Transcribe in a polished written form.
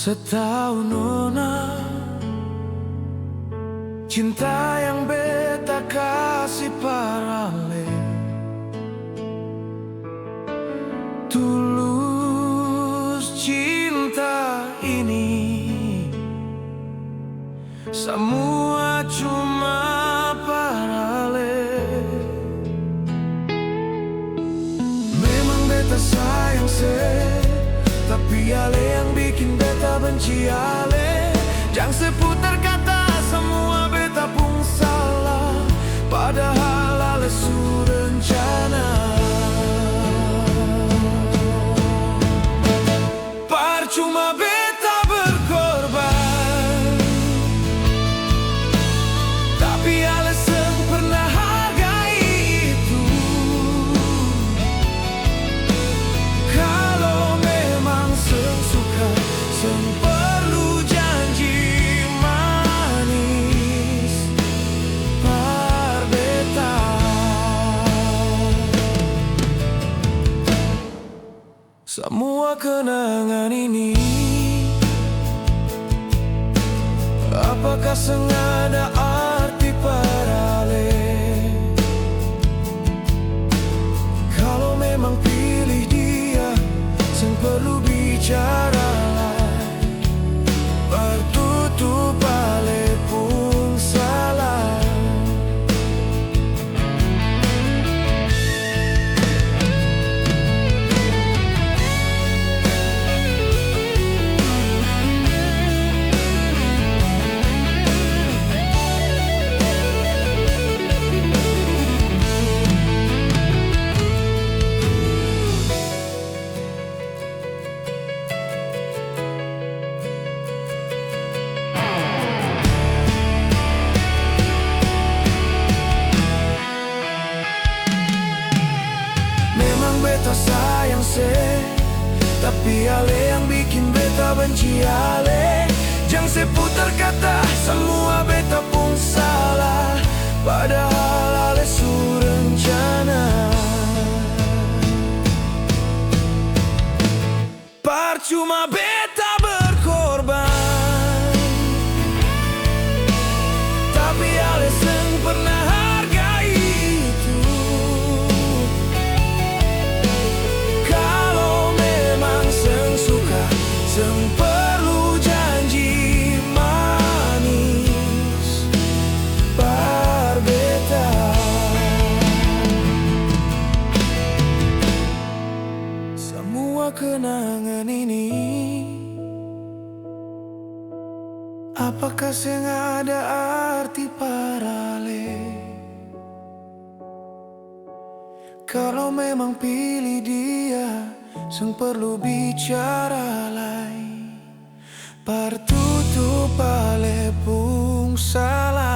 Setahun nona, cinta yang beta kasih parale, tulus cinta ini, semua cuma parale. Memang beta sayang tapi ale yang bikin beta benci ale. Jangan seputar kata semua beta pun salah, padahal ale su rencana. Percuma beta berkorban, tapi ale seng pernah hargai itu. Kalau memang seng suka, seng perlu janji manis par beta. Semua kenangan ini, apakah sengaja arti parale? Kalau memang pilih dia, seng perlu bicara lain. Bertutup ale pun salah. Beta sayang tapi ale yang bikin beta benci ale. Jangan seputar kata semua beta pun salah, padahal ale su rencana. Percuma beta berkorban, tapi ale seng pernah hargai itu. Seng perlu janji manis par beta. Semua kenangan ini, apakah sengaja arti parale? Kalau memang pilih dia, seng perlu bicara lain. Pertutup ale pun salah.